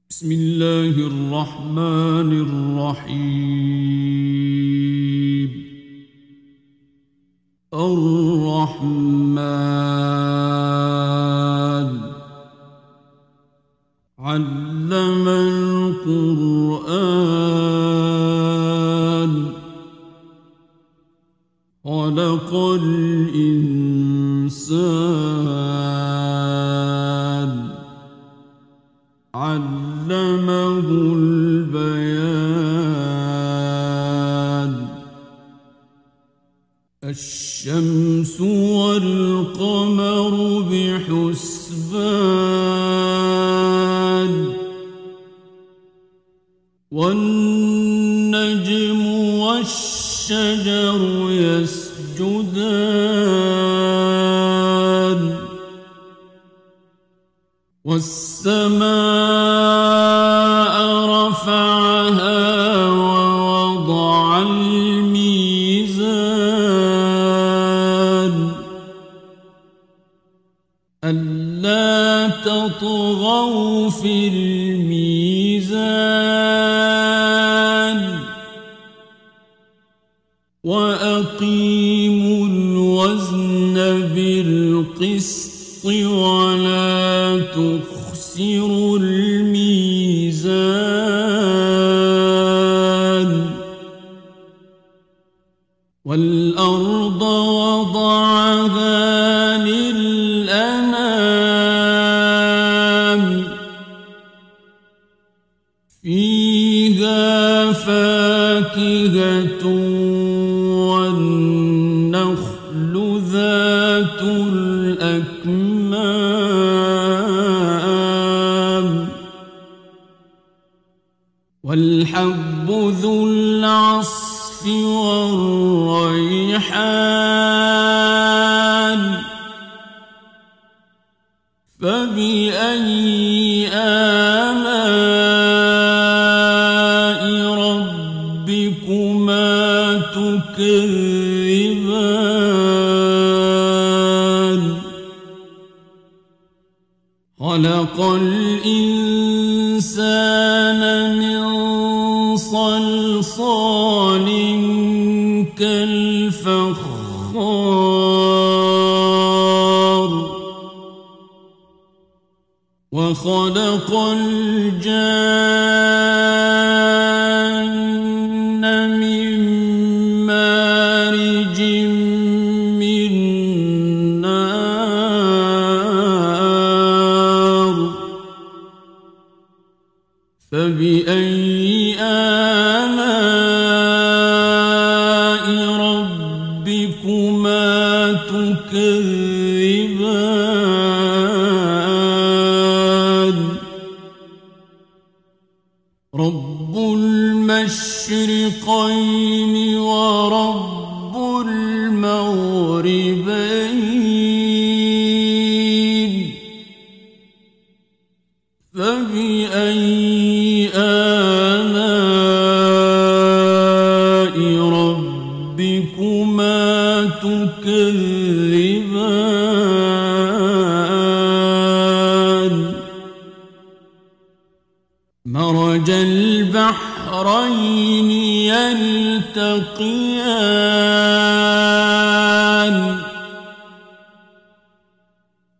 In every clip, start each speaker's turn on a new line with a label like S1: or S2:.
S1: بسم الله الرحمن الرحيم. الرحمن علم القرآن خلق الإنسان علمه البيان. الشمس والقمر بحسبان والنجم والشجر يسجدان والسماء رفعها ووضع الميزان ألا تطغوا في الميزان وأقيموا الوزن بالقسط ولا تخسروا الميزان. والأرض وضعها للأنام فيها فاكهة والنخل ذات الأكمام والحب ذو العصف والريحان فبأي آلاء ربكما تكذبان. خلق الإنسان من صلصال كالفخار وخلق الجان من مارج من نار فبأي آلاء ربكما تكذبان. رب المشرقين ورب المغربين فبأي آلاء ربكما تكذبان. مرج البحرين يلتقيان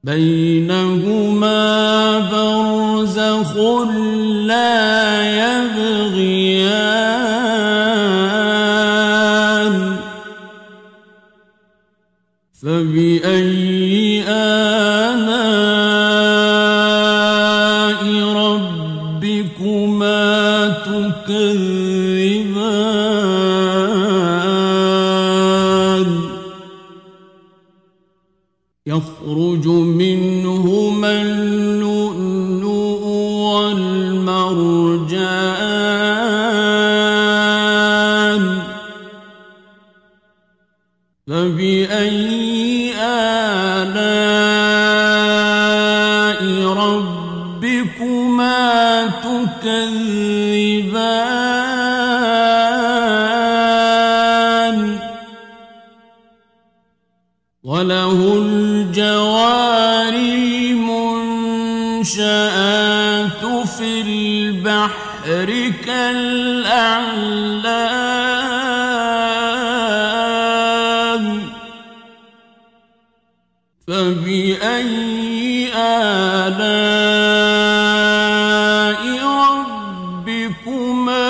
S1: بينهما برزخ لا يبغيان فبأي آلاء ربكما تكذبان. يخرج منهما اللؤلؤ والمرجان فبأي آلاء ربكما تكذبان. وله الجوار المنشآت في البحر كالأعلام فبأي آلاء ربكما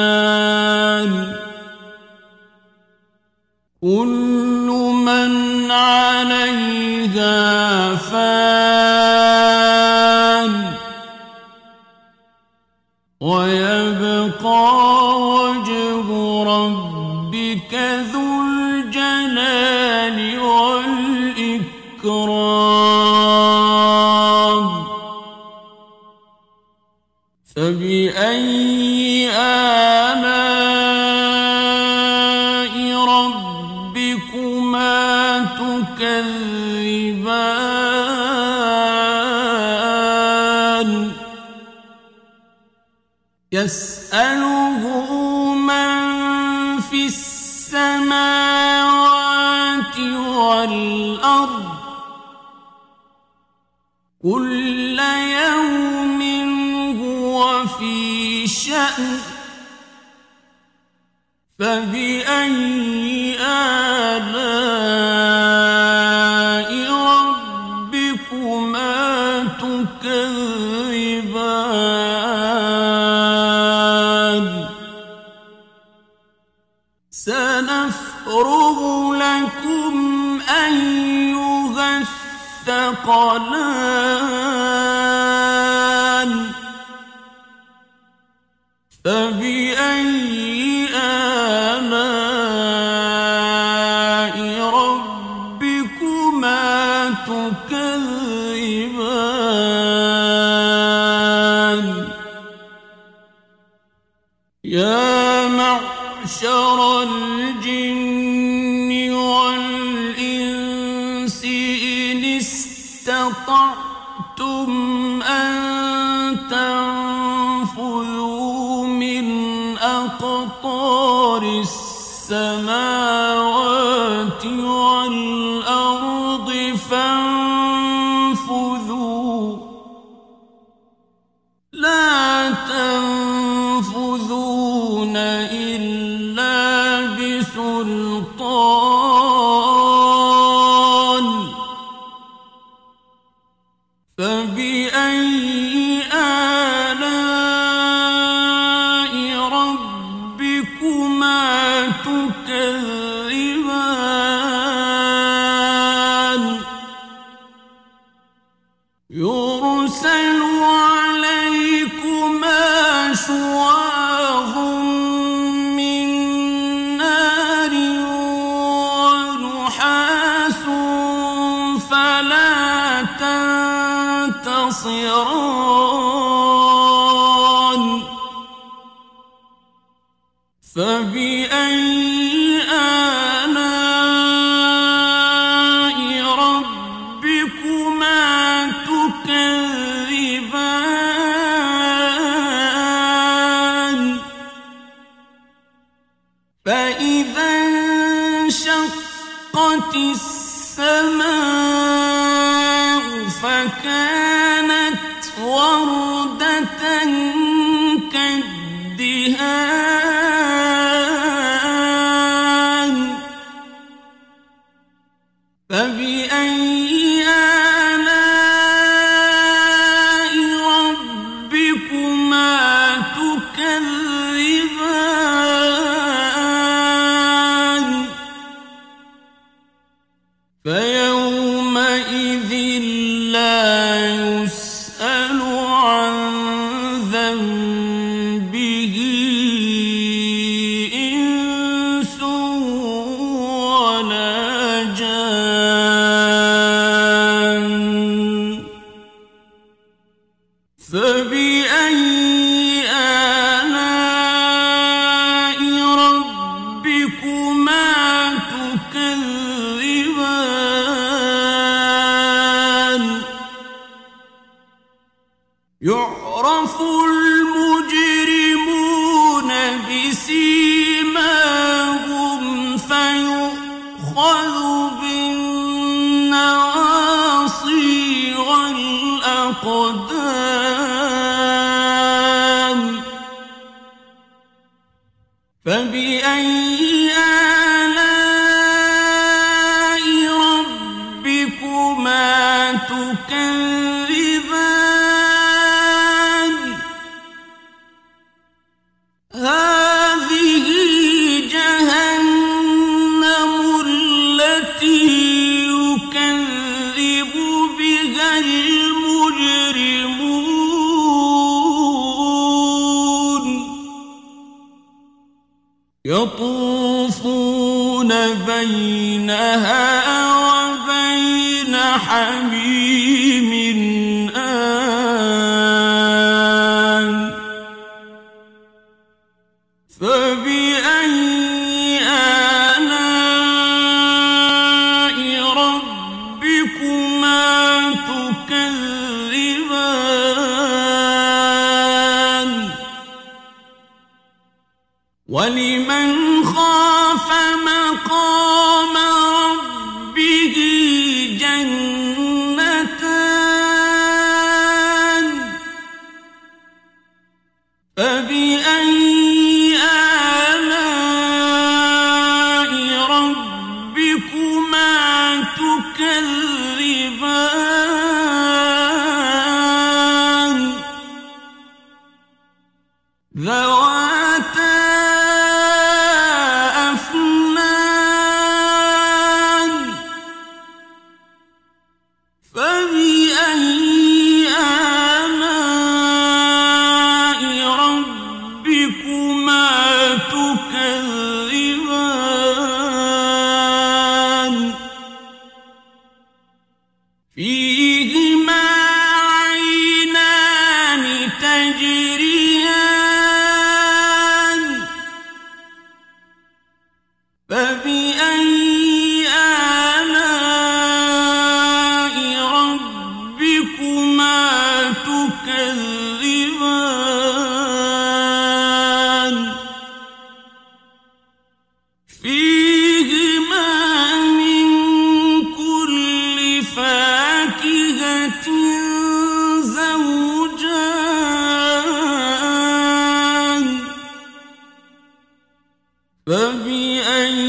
S1: تكذبان كل من عليها فان ويبقى وجه ربك ذو الجلال والإكرام فبأي آلاء ربكما تكذبان يسأله من في السماوات والأرض كل يوم هو في شأن فبأي آلاء ربكما تكذبان سنفرغ لكم أيها الثقلان فبأي آلاء ربكما تكذبان يا معشر الجن والإنس إن استطعتم أن تنفذوا من أقطار السماوات والأرض فانفذوا لا تنفذون إلا بسلطان فبأي آلاء ربكما تكذبان يرسل عليكما شواظ من نار ونحاس فلا تنتصران فبأي آلاء ربكما تكذبان فإذا انشقت السماء فكانت وردة كالدهان فبأي آلاء ربكما تكذبان فيومئذ لا يسأل عن ذنبه إنس ولا جان فبأي آلاء ربكما تكذبان يعرف المجرمون بسيماهم فيؤخذ بالنواصي الأقدام فبأي آلاء ربكما تكذبان هذه جهنم التي يكذب بها المجرمون يطوفون بينها وبين حميم آن فبأي آلاء ربكما تكذبان ولمن خاف مقام ربه جنتان فبأي آلاء ربكما تكذبان ذواتا أفنان فبأي آلاء ربكما تكذبان فيهما عينان تجريان فبأي آلاء ربكما تكذبان فيهما من كل فاكهة زوجان فبأي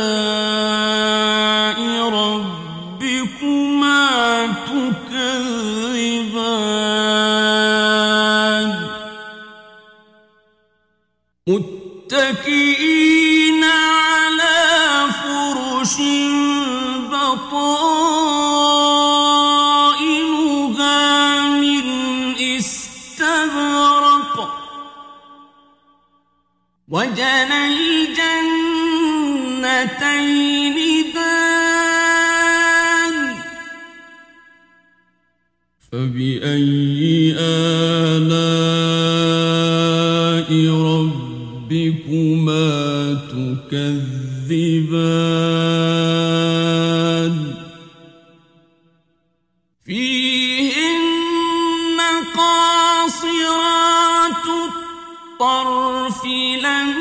S1: آلاء ربكما تكذبان متكئين على فرش بطائنها من استبرق وجنى الجنتين دان فبأي آلاء ربكما تكذبان فيهن قاصرات الطرف لم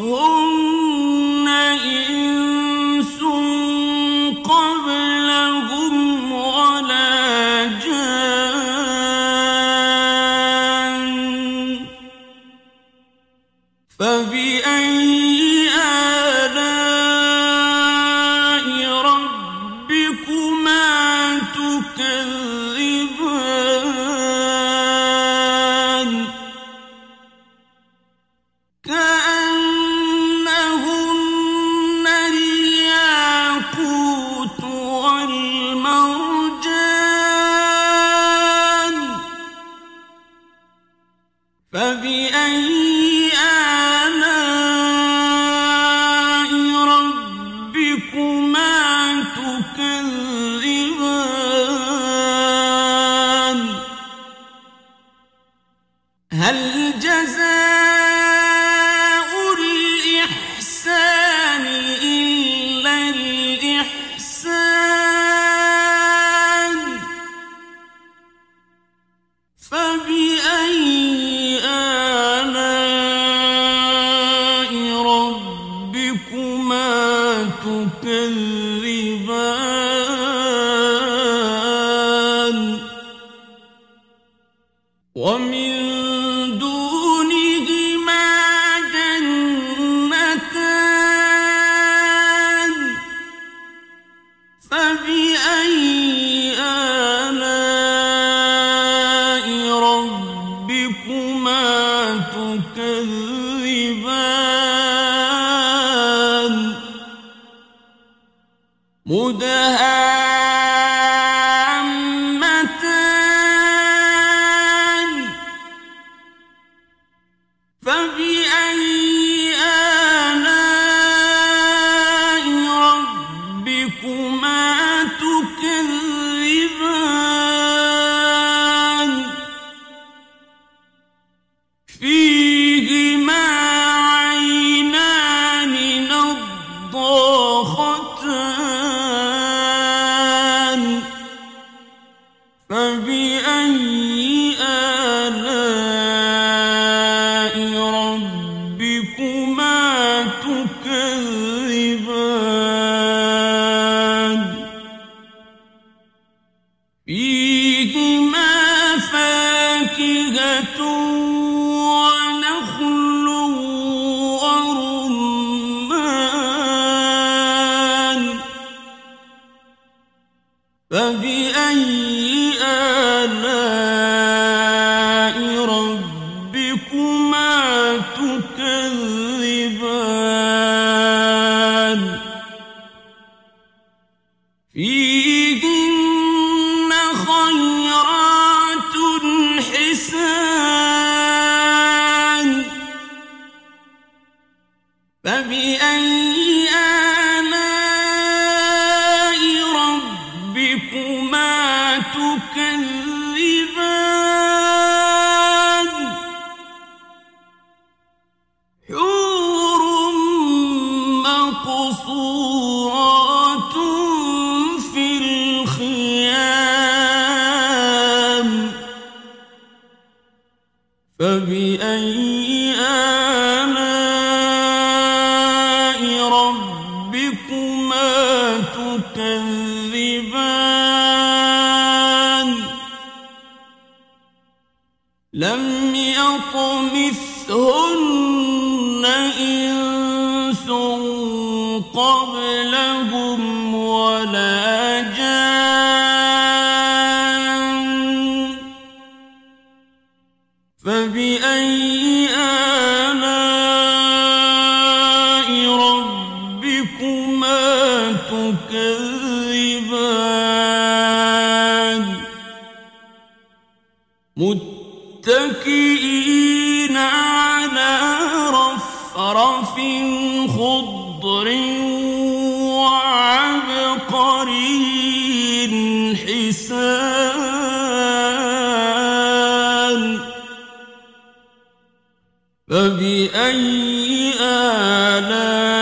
S1: يطمثهن إنس قبلهم ولا جان فبأي آلاء ربكما تكذبان كأنهن الياقوت والمرجان فبأي آلاء ربكما تكذبان هل جزاء الإحسان إلا الإحسان فبأي آلاء ربكما تكذبان ومن دونهما جنتان فبأي آلاء ربكما تكذبان مدهامتان فبأي آلاء ربكما تكذبان فيهما عينان نضاختان فبأي آلاء ربكما تكذبان فيهما فاكهة ونخل ورمان فبأي آلاء ربكما تكذبان فيهن خيرات حسان فبأي آلاء ربكما تكذبان حور مقصورات في الخيام فبأي آلاء ربكما تكذبان لم يطمثهن إنس قبلهم ولا جان فبأي آلاء ربكما تكذبان متكئين على رفرف خضر وعبقري حسان فبأي آلاء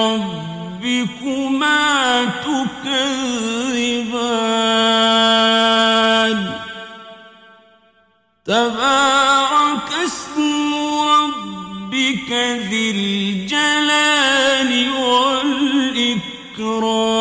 S1: ربكما تكذبان تبارك اسم ربك ذي الجلال والإكرام